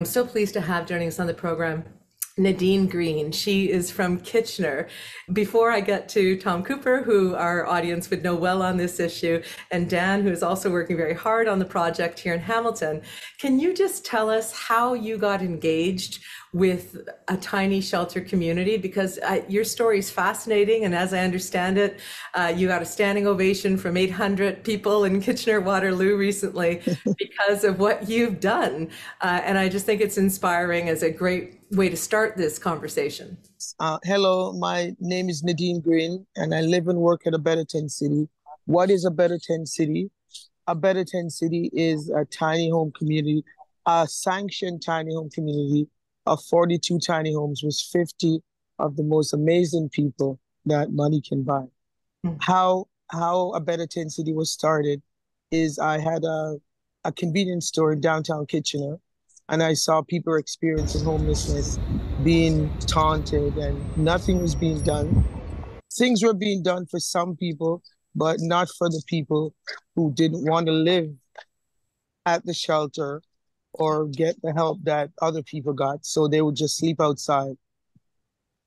I'm so pleased to have joining us on the program Nadine Green. She is from Kitchener. Before I get to Tom Cooper, who our audience would know well on this issue, and Dan, who is also working very hard on the project here in Hamilton, can you just tell us how you got engaged with a tiny shelter community? Because your story is fascinating, and as I understand it, you got a standing ovation from 800 people in Kitchener-Waterloo recently because of what you've done. And I just think it's inspiring as a great way to start this conversation. Hello, my name is Nadine Green, and I live and work at a Better 10 City. What is a Better 10 City? A Better 10 City is a tiny home community, a sanctioned tiny home community of 42 tiny homes with 50 of the most amazing people that money can buy. Mm. How a Better 10 City was started is I had a convenience store in downtown Kitchener, and I saw people experiencing homelessness, being taunted, and nothing was being done. Things were being done for some people, but not for the people who didn't want to live at the shelter or get the help that other people got. So they would just sleep outside.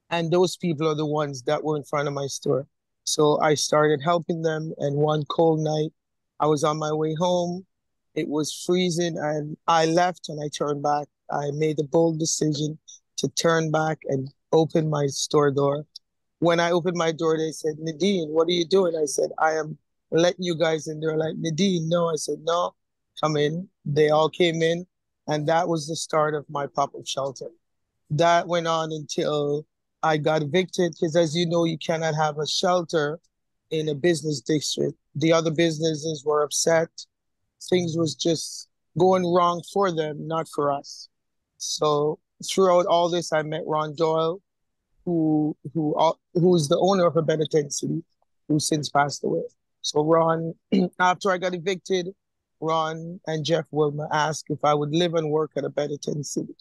And those people are the ones that were in front of my store. So I started helping them. And one cold night, I was on my way home. It was freezing, and I left and I turned back. I made a bold decision to turn back and open my store door. When I opened my door, they said, Nadine, what are you doing? I said, I am letting you guys in. They're like, Nadine, no. I said, no, come in. They all came in. And that was the start of my pop-up shelter. That went on until I got evicted because, as you know, you cannot have a shelter in a business district. The other businesses were upset. Things was just going wrong for them, not for us. So throughout all this, I met Ron Doyle, who's the owner of a Better 10 City, who since passed away. So Ron, after I got evicted, Ron and Jeff Wilmer asked if I would live and work at a Better 10 City.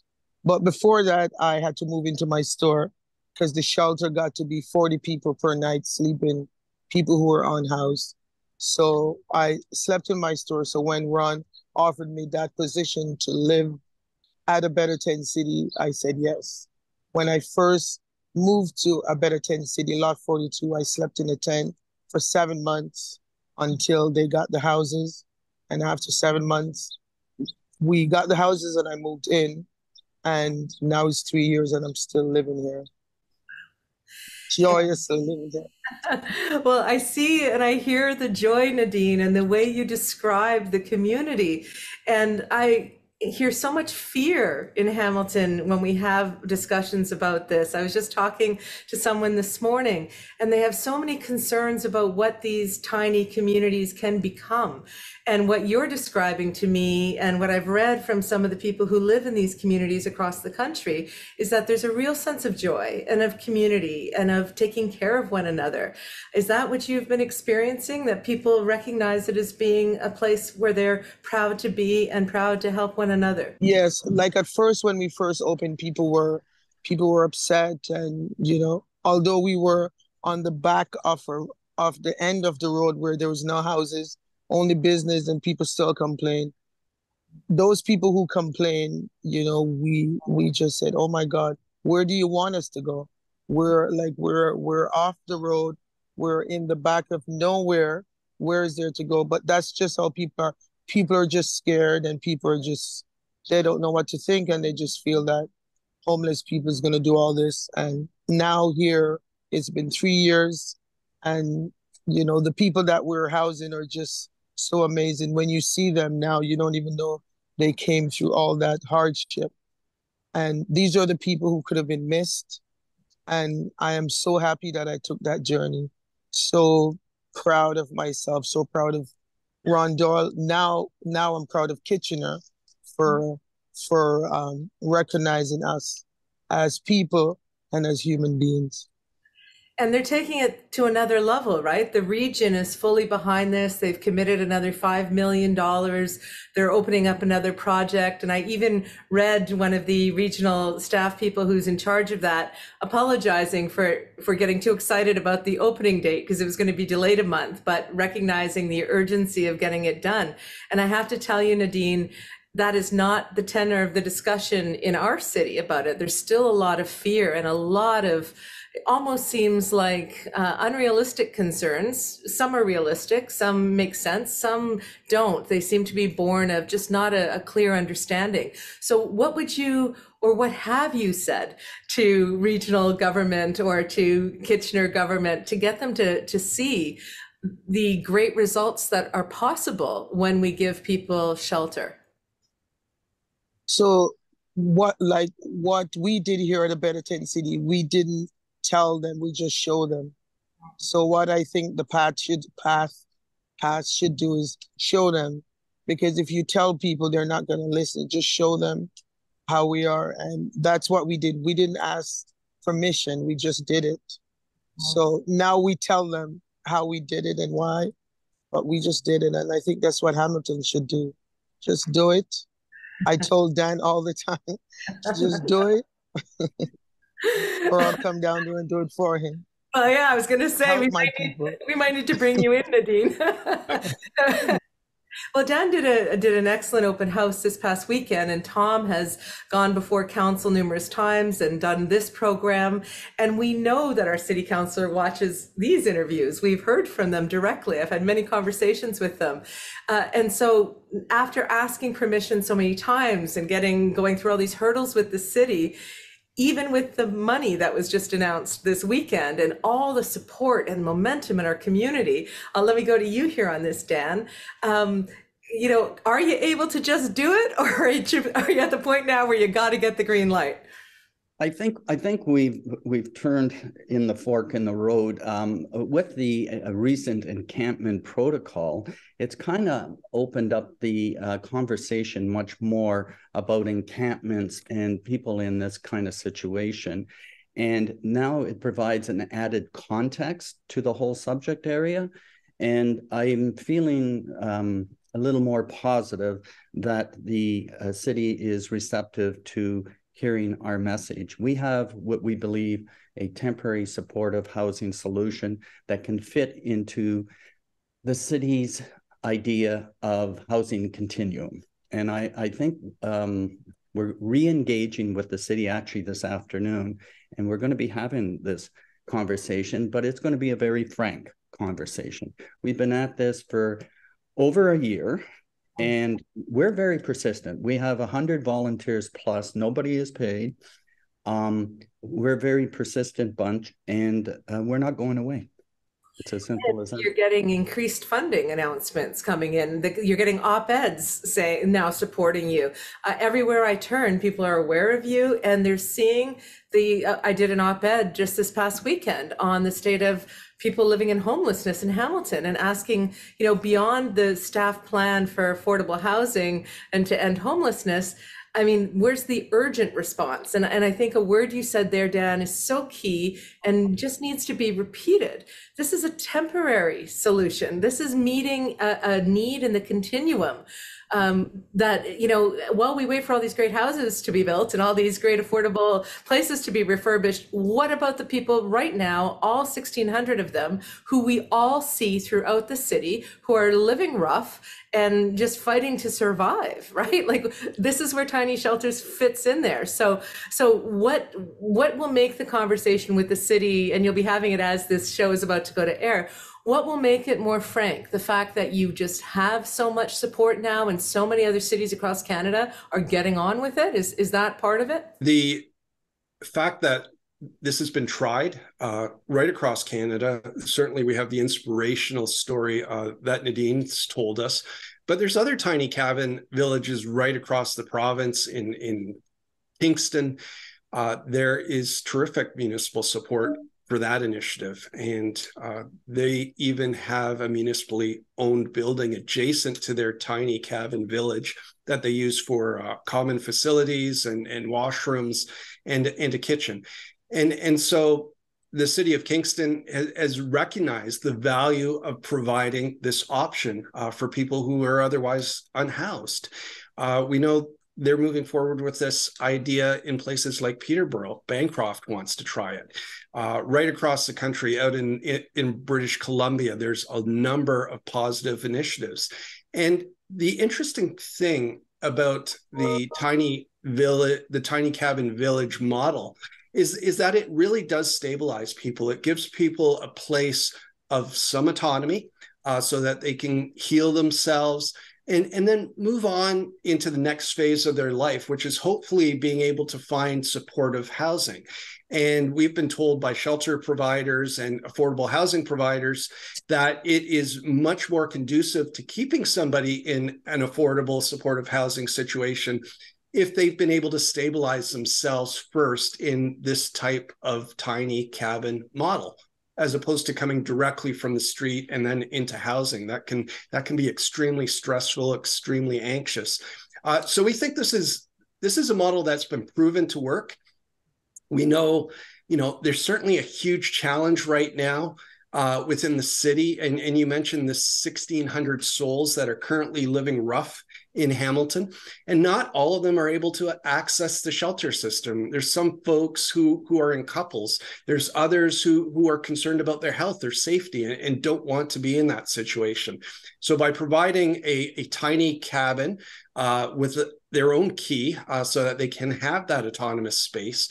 But before that, I had to move into my store because the shelter got to be 40 people per night sleeping, people who were unhoused. So I slept in my store. So when Ron offered me that position to live at a Better 10 City, I said yes. When I first moved to a Better 10 City, Lot 42, I slept in a tent for 7 months until they got the houses. And after 7 months, we got the houses and I moved in. And now it's 3 years and I'm still living here. Joyously living there. Well, I see and I hear the joy, Nadine, and the way you describe the community. And I hear so much fear in Hamilton when we have discussions about this. I was just talking to someone this morning, and they have so many concerns about what these tiny communities can become. And what you're describing to me, and what I've read from some of the people who live in these communities across the country, is that there's a real sense of joy and of community and of taking care of one another. Is that what you've been experiencing, that people recognize it as being a place where they're proud to be and proud to help one another? Yes, like at first when we first opened, people were upset, and although we were on the back of the end of the road where there was no houses, only business, and people still complain. Those people who complain, we just said, "Oh my God, where do you want us to go? We're off the road. We're in the back of nowhere. Where is there to go?" But that's just how people are. People are just scared, and people are just they don't know what to think, and they just feel that homeless people is going to do all this. And now here, it's been 3 years, and the people that we're housing are just so amazing. When you see them now, you don't even know they came through all that hardship. And these are the people who could have been missed. And I am so happy that I took that journey. So proud of myself, so proud of Ron Doyle. Now I'm proud of Kitchener for recognizing us as people and as human beings. And they're taking it to another level, right? The region is fully behind this. They've committed another $5 million. They're opening up another project. And I even read one of the regional staff people who's in charge of that apologizing for getting too excited about the opening date because it was going to be delayed a month, but recognizing the urgency of getting it done. And I have to tell you, Nadine, that is not the tenor of the discussion in our city about it. There's still a lot of fear and a lot of, it almost seems like unrealistic concerns. Some are realistic, some make sense, some don't. They seem to be born of just not a clear understanding. So what would you, or what have you said to regional government or to Kitchener government to get them to see the great results that are possible when we give people shelter? So what we did here at a Better Tent City, we didn't tell them, we just show them. So what I think the path should do is show them, because if you tell people, they're not going to listen. Just show them how we are, and that's what we did. We didn't ask permission, we just did it. So now we tell them how we did it and why, but we just did it, and I think that's what Hamilton should do. Just do it. I told Dan all the time, just do it, or I'll come down there and do it for him. Oh yeah, I was going to say Help my people. we might need to bring you in, Nadine. Well, Dan did an excellent open house this past weekend, and Tom has gone before council numerous times and done this program. And we know that our city councilor watches these interviews. We've heard from them directly. I've had many conversations with them. And so after asking permission so many times and going through all these hurdles with the city, even with the money that was just announced this weekend and all the support and momentum in our community, let me go to you here on this, Dan. Are you able to just do it, or are you at the point now where you got to get the green light? I think we've turned in the fork in the road with the recent encampment protocol. It's kind of opened up the conversation much more about encampments and people in this kind of situation. And now it provides an added context to the whole subject area. And I'm feeling a little more positive that the city is receptive to hearing our message. We have what we believe a temporary supportive housing solution that can fit into the city's idea of housing continuum. And I think we're re-engaging with the city actually this afternoon, and we're going to be having this conversation, but it's going to be a very frank conversation. We've been at this for over a year, and we're very persistent. We have 100 volunteers plus. Nobody is paid. We're a very persistent bunch, and we're not going away. It's as simple as that. You're getting increased funding announcements coming in. You're getting op-eds now supporting you. Everywhere I turn, people are aware of you, and they're seeing I did an op-ed just this past weekend on the state of people living in homelessness in Hamilton, and asking, beyond the staff plan for affordable housing and to end homelessness, I mean, where's the urgent response? And I think a word you said there, Dan, is so key and just needs to be repeated. This is a temporary solution. This is meeting a need in the continuum. That, while we wait for all these great houses to be built and all these great affordable places to be refurbished, what about the people right now, all 1,600 of them, who we all see throughout the city, who are living rough and just fighting to survive, right? Like, this is where tiny shelters fits in there. So what will make the conversation with the city, and you'll be having it as this show is about to go to air, what will make it more frank? The fact that you just have so much support now, and so many other cities across Canada are getting on with it? Is that part of it? The fact that this has been tried right across Canada. Certainly we have the inspirational story that Nadine's told us, but there's other tiny cabin villages right across the province in Kingston. There is terrific municipal support for that initiative. And they even have a municipally owned building adjacent to their tiny cabin village that they use for common facilities and washrooms and a kitchen. And so the city of Kingston has recognized the value of providing this option for people who are otherwise unhoused. We know they're moving forward with this idea in places like Peterborough. Bancroft wants to try it. Right across the country, out in British Columbia, there's a number of positive initiatives. And the interesting thing about the tiny cabin village model is that it really does stabilize people. It gives people a place of some autonomy so that they can heal themselves and then move on into the next phase of their life, which is hopefully being able to find supportive housing. And we've been told by shelter providers and affordable housing providers that it is much more conducive to keeping somebody in an affordable, supportive housing situation if they've been able to stabilize themselves first in this type of tiny cabin model, as opposed to coming directly from the street and then into housing. That can be extremely stressful, extremely anxious. So we think this is a model that's been proven to work. We know, there's certainly a huge challenge right now within the city. And you mentioned the 1,600 souls that are currently living rough in Hamilton, and not all of them are able to access the shelter system. There's some folks who are in couples. There's others who are concerned about their health, their safety, and don't want to be in that situation. So by providing a tiny cabin with their own key so that they can have that autonomous space,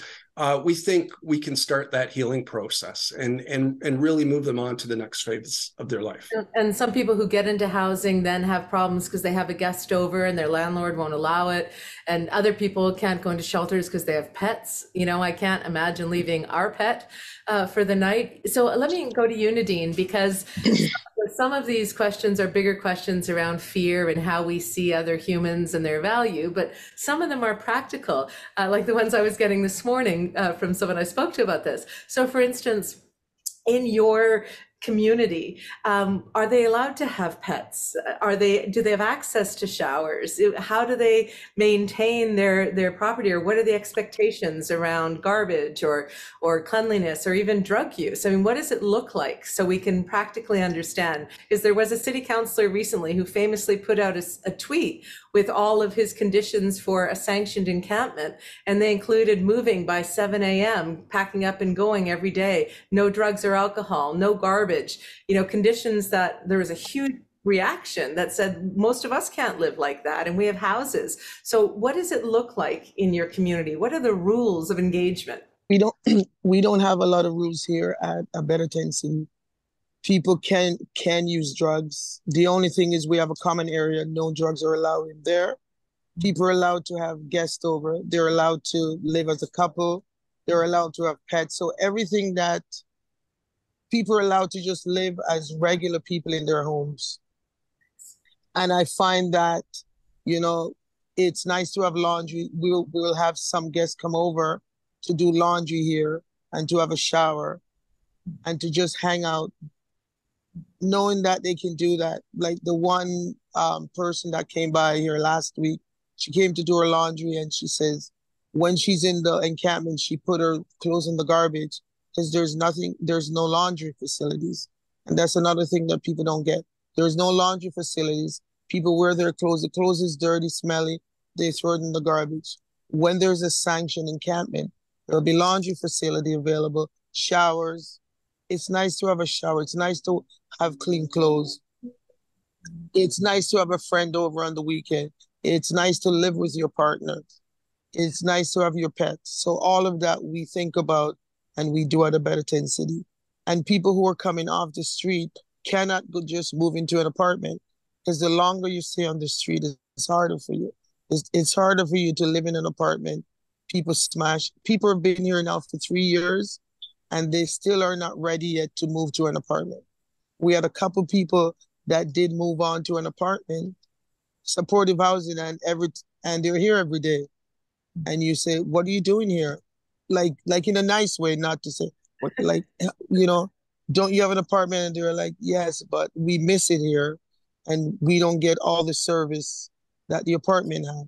we think we can start that healing process and really move them on to the next phase of their life. And some people who get into housing then have problems because they have a guest over and their landlord won't allow it. And other people can't go into shelters because they have pets. I can't imagine leaving our pet for the night. So let me go to you, Nadine, because some of these questions are bigger questions around fear and how we see other humans and their value, but some of them are practical, like the ones I was getting this morning from someone I spoke to about this. So for instance, in your community, are they allowed to have pets? Do they have access to showers? How do they maintain their property, or what are the expectations around garbage or cleanliness or even drug use? I mean, what does it look like so we can practically understand? Because there was a city councilor recently who famously put out a tweet with all of his conditions for a sanctioned encampment, and they included moving by 7 a.m., packing up and going every day, no drugs or alcohol, no garbage, conditions that there was a huge reaction that said most of us can't live like that, and we have houses. So what does it look like in your community? What are the rules of engagement? We don't have a lot of rules here at Bednis City. People can use drugs. The only thing is we have a common area. No drugs are allowed in there. People are allowed to have guests over. They're allowed to live as a couple. They're allowed to have pets. So everything that people are allowed to just live as regular people in their homes. And I find that, it's nice to have laundry. We'll have some guests come over to do laundry here and to have a shower and to just hang out, knowing that they can do that. Like the one person that came by here last week, she came to do her laundry, and she says when she's in the encampment, she put her clothes in the garbage because there's no laundry facilities. And that's another thing that people don't get. There's no laundry facilities. People wear their clothes. The clothes is dirty, smelly. They throw it in the garbage. When there's a sanctioned encampment, there'll be laundry facility available, showers. It's nice to have a shower. It's nice to have clean clothes. It's nice to have a friend over on the weekend. It's nice to live with your partner. It's nice to have your pets. So all of that we think about and we do at a Bednis City. And people who are coming off the street cannot just move into an apartment, because the longer you stay on the street, it's harder for you. It's harder for you to live in an apartment. People have been here now for 3 years, and they still are not ready yet to move to an apartment. We had a couple people that did move on to an apartment, supportive housing, and they're here every day. And you say, what are you doing here? Like in a nice way, not to say, don't you have an apartment? And they're like, yes, but we miss it here. And we don't get all the service that the apartment has.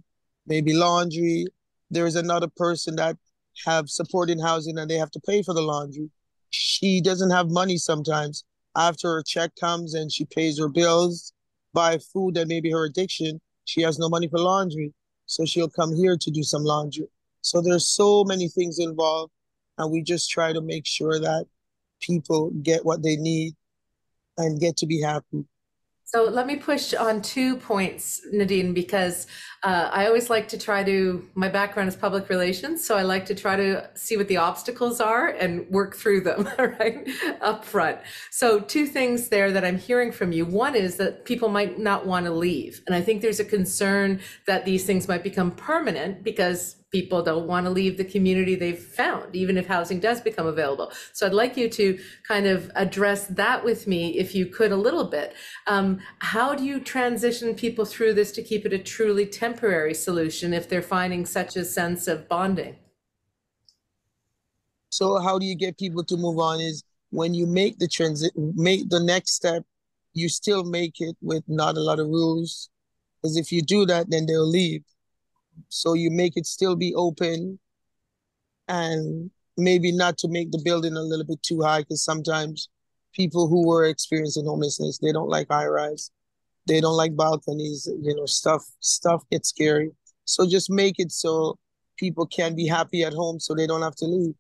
Maybe laundry. There's another person that have supporting housing and they have to pay for the laundry. She doesn't have money sometimes. After her check comes and she pays her bills, buy food that may be her addiction, she has no money for laundry. So she'll come here to do some laundry. So there's so many things involved, and we just try to make sure that people get what they need and get to be happy. So let me push on 2 points, Nadine, because I always like to try to, my background is public relations, so I like to try to see what the obstacles are and work through them, right, up front. So 2 things there that I'm hearing from you. One is that people might not want to leave. And I think there's a concern that these things might become permanent because people don't want to leave the community they've found, even if housing does become available. So I'd like you to kind of address that with me, if you could, a little bit. How do you transition people through this to keep it a truly temporary solution if they're finding such a sense of bonding? So how do you get people to move on is when you make make the next step, you still make it with not a lot of rules. Because if you do that, then they'll leave. So you make it still be open, and maybe not to make the building a little bit too high, because sometimes people who were experiencing homelessness, they don't like high rise. They don't like balconies, stuff gets scary. So just make it so people can be happy at home so they don't have to leave.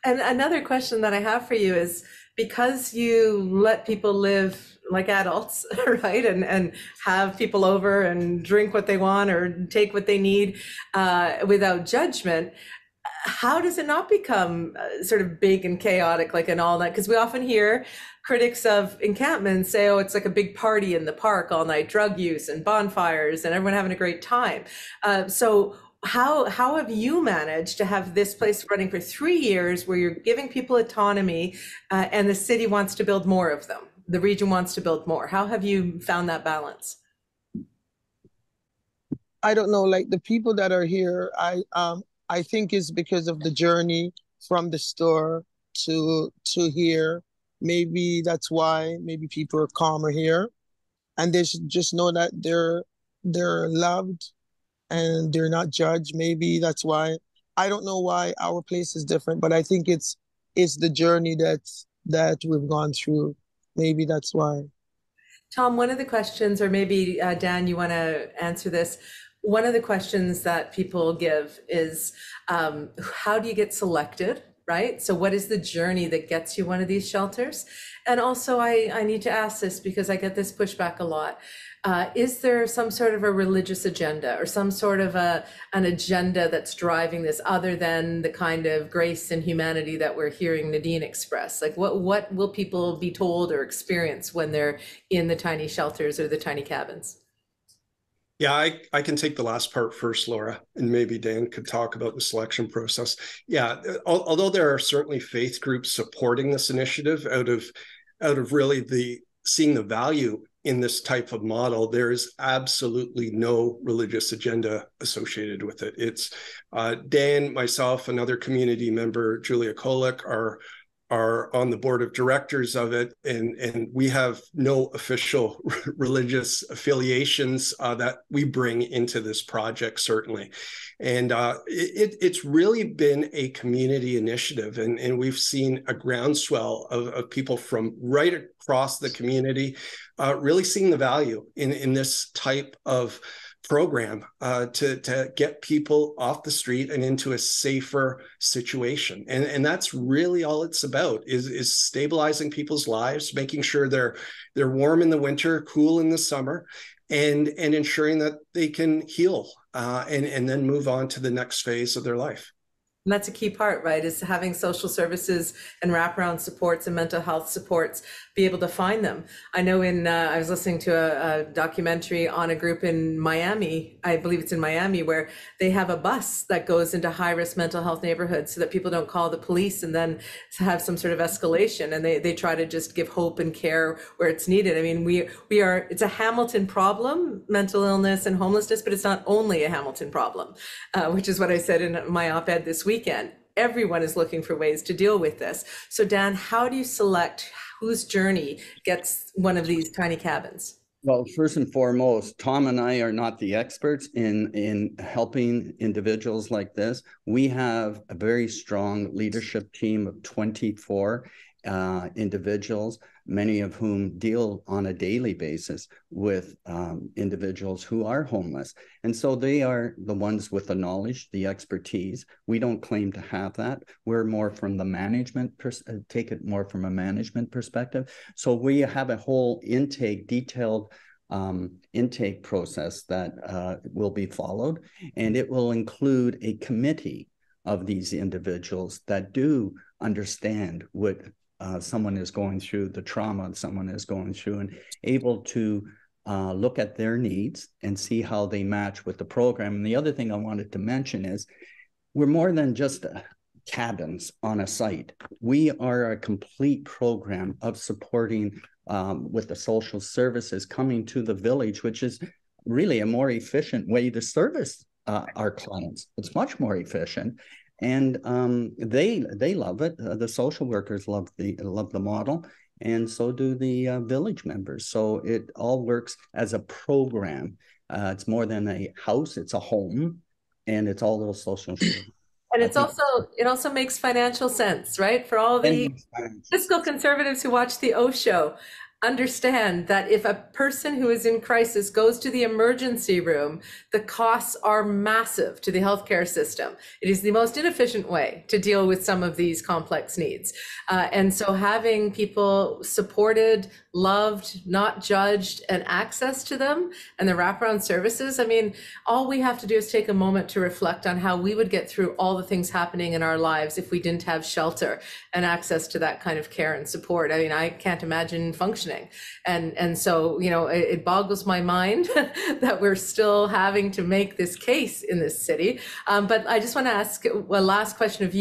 And another question that I have for you is, because you let people live like adults, right? And have people over and drink what they want or take what they need without judgment, how does it not become sort of big and chaotic, like an all night? Because we often hear critics of encampments say, oh, it's like a big party in the park, all night drug use and bonfires and everyone having a great time. So how have you managed to have this place running for 3 years where you're giving people autonomy and the city wants to build more of them? The region wants to build more. How have you found that balance? I don't know, like the people that are here, I think is because of the journey from the store to here. Maybe that's why maybe people are calmer here, and they should just know that they're loved and they're not judged. Maybe that's why. I don't know why our place is different, but I think it's the journey that we've gone through. Maybe that's why. Tom, one of the questions, or maybe Dan, you want to answer this. One of the questions that people give is, how do you get selected, right? So what is the journey that gets you one of these shelters? And also, I need to ask this because I get this pushback a lot. Is there some sort of a religious agenda or some sort of an agenda that's driving this, other than the kind of grace and humanity that we're hearing Nadine express? Like what will people be told or experience when they're in the tiny shelters or the tiny cabins? Yeah, I can take the last part first, Laura, and maybe Dan could talk about the selection process. Yeah, although there are certainly faith groups supporting this initiative out of really seeing the value in this type of model, there is absolutely no religious agenda associated with it. It's Dan, myself, another community member, Julia Kolick, are on the board of directors of it, and we have no official religious affiliations that we bring into this project, certainly. And it's really been a community initiative, and we've seen a groundswell of people from right across the community really seeing the value in this type of program to get people off the street and into a safer situation. And that's really all it's about, is stabilizing people's lives, making sure they're warm in the winter, cool in the summer, and ensuring that they can heal and then move on to the next phase of their life. And that's a key part, right? Is having social services and wraparound supports and mental health supports, be able to find them. I know I was listening to a documentary on a group in Miami, I believe it's in Miami, where they have a bus that goes into high-risk mental health neighborhoods so that people don't call the police and then have some sort of escalation. And they try to just give hope and care where it's needed. I mean, it's a Hamilton problem, mental illness and homelessness, but it's not only a Hamilton problem, which is what I said in my op-ed this weekend. Everyone is looking for ways to deal with this. So Dan, how do you select whose journey gets one of these tiny cabins? Well, first and foremost, Tom and I are not the experts in helping individuals like this. We have a very strong leadership team of 24, individuals, many of whom deal on a daily basis with individuals who are homeless. And so they are the ones with the knowledge, the expertise. We don't claim to have that. We're more from the management, take it more from a management perspective. So we have a whole detailed intake process that will be followed, and it will include a committee of these individuals that do understand what someone is going through, the trauma someone is going through, and able to look at their needs and see how they match with the program. And the other thing I wanted to mention is we're more than just cabins on a site. We are a complete program of supporting with the social services coming to the village, which is really a more efficient way to service our clients. It's much more efficient. And they love it. The social workers love the model, and so do the village members. So it all works as a program. It's more than a house; it's a home, and it's all those social. And it also makes financial sense, right? For all the fiscal conservatives who watch the Oshow, understand that if a person who is in crisis goes to the emergency room, the costs are massive to the healthcare system. It is the most inefficient way to deal with some of these complex needs. And so having people supported, loved, not judged, and access to them and the wraparound services, I mean, all we have to do is take a moment to reflect on how we would get through all the things happening in our lives if we didn't have shelter and access to that kind of care and support. I mean, I can't imagine functioning. And so, you know, it boggles my mind that we're still having to make this case in this city. But I just want to ask a last question of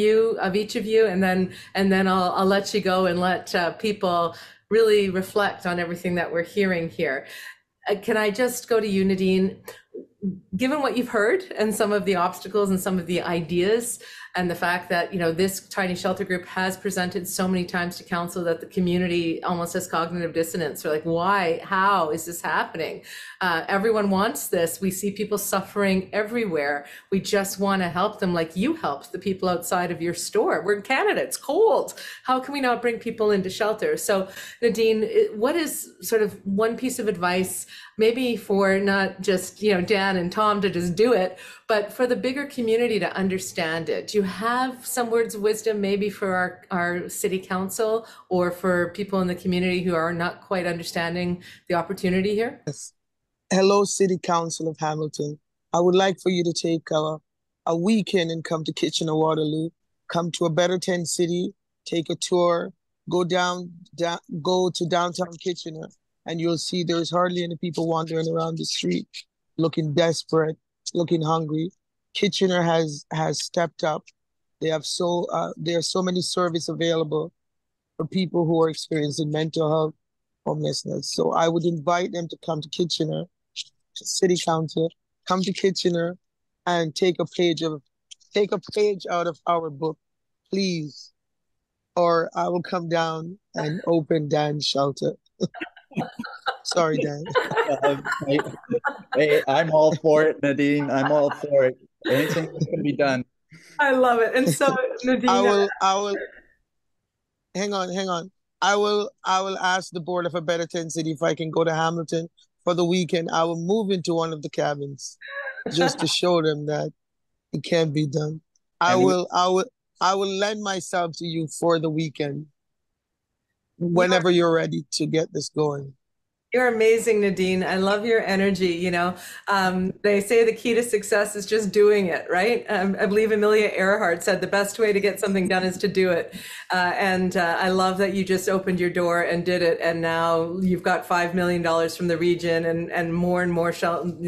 each of you, and then I'll let you go and let people really reflect on everything that we're hearing here. Can I just go to you, Nadine? Given what you've heard and some of the obstacles and some of the ideas, and the fact that, you know, this tiny shelter group has presented so many times to council that the community almost has cognitive dissonance. They're like, why, how is this happening? Everyone wants this. We see people suffering everywhere. We just want to help them like you helped the people outside of your store. We're in Canada, it's cold. How can we not bring people into shelter? So Nadine, what is sort of one piece of advice, maybe for not just, you know, Dan and Tom to just do it, but for the bigger community to understand it? Do you have some words of wisdom maybe for our city council or for people in the community who are not quite understanding the opportunity here? Yes. Hello, City Council of Hamilton. I would like for you to take a weekend and come to Kitchener-Waterloo, come to a Better 10 City, take a tour, go to downtown Kitchener, and you'll see there's hardly any people wandering around the street looking desperate, looking hungry. Kitchener has stepped up. There are so many services available for people who are experiencing mental health, homelessness. So I would invite them to come to Kitchener, to City Council, come to Kitchener, and take a page out of our book, please. Or I will come down and open Dan's shelter. Sorry, Dan. Hey, I'm all for it, Nadine. I'm all for it. Anything that can be done. I love it. And so, Nadine, I will. Hang on. I will ask the board of a Better 10 City if I can go to Hamilton for the weekend. I will move into one of the cabins just to show them that it can be done. I will lend myself to you for the weekend whenever you're ready to get this going. You're amazing, Nadine. I love your energy. You know, they say the key to success is just doing it, right? I believe Amelia Earhart said the best way to get something done is to do it. And I love that you just opened your door and did it. And now you've got $5 million from the region and more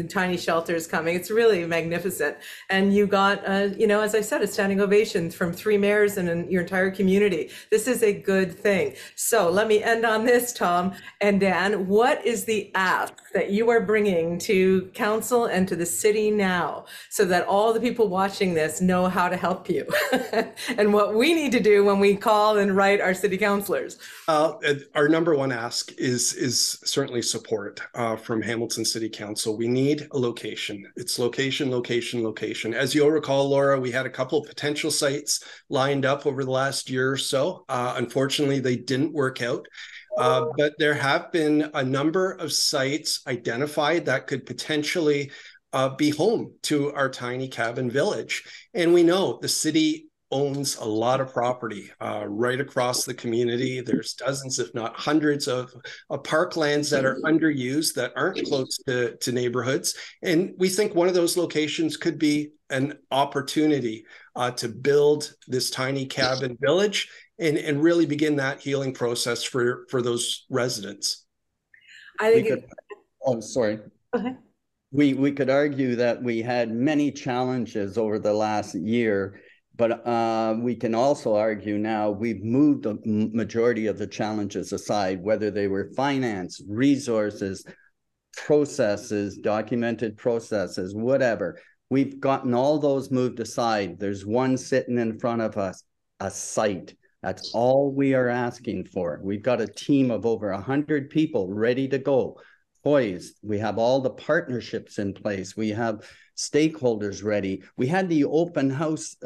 tiny shelters coming. It's really magnificent. And you got, you know, as I said, a standing ovation from 3 mayors and your entire community. This is a good thing. So let me end on this, Tom and Dan. What what is the ask that you are bringing to council and to the city now, so that all the people watching this know how to help you and what we need to do when we call and write our city councilors? Our number one ask is certainly support from Hamilton City Council. We need a location. It's location, location, location. As you'll recall, Laura, we had a couple of potential sites lined up over the last year or so. Unfortunately, they didn't work out. But there have been a number of sites identified that could potentially be home to our tiny cabin village. And we know the city owns a lot of property right across the community. There's dozens, if not hundreds, of parklands that are underused, that aren't close to neighborhoods. And we think one of those locations could be an opportunity to build this tiny cabin village and really begin that healing process for those residents. I think sorry. Okay. We could argue that we had many challenges over the last year, but we can also argue now we've moved the majority of the challenges aside, whether they were finance, resources, processes, documented processes, whatever. We've gotten all those moved aside. There's one sitting in front of us, a site. That's all we are asking for. We've got a team of over 100 people ready to go, poised. We have all the partnerships in place. We have stakeholders ready. We had the open house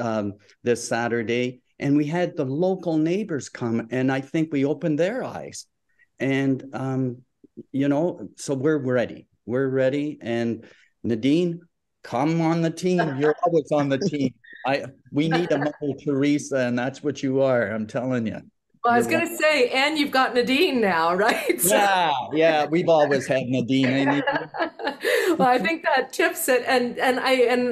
this Saturday, and we had the local neighbors come, and I think we opened their eyes. And, you know, so we're ready. We're ready. And Nadine, come on the team. You're always on the team. We need a Mother Teresa, and that's what you are. I'm telling you. Well, I was going to say, and you've got Nadine now, right? So... Yeah, we've always had Nadine. Well, I think that tips it. And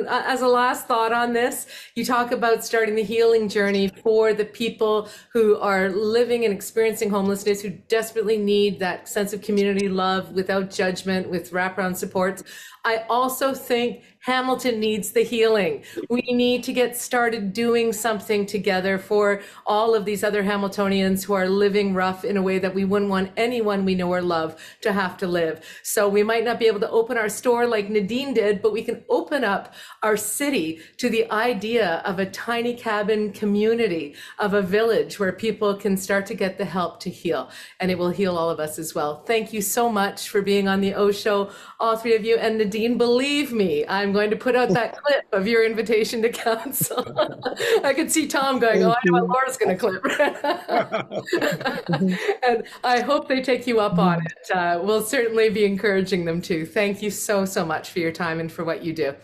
as a last thought on this, you talk about starting the healing journey for the people who are living and experiencing homelessness, who desperately need that sense of community love without judgment, with wraparound supports. I also think Hamilton needs the healing. We need to get started doing something together for all of these other Hamiltonians who are living rough in a way that we wouldn't want anyone we know or love to have to live. So we might not be able to open our store like Nadine did, but we can open up our city to the idea of a tiny cabin community, of a village where people can start to get the help to heal, and it will heal all of us as well. Thank you so much for being on the Oshow, all three of you. And Nadine, believe me, I'm going to put out that clip of your invitation to council. I could see Tom going, oh, I know what Laura's going to clip. And I hope they take you up on it. We'll certainly be encouraging them to. Thank you so much for your time and for what you do.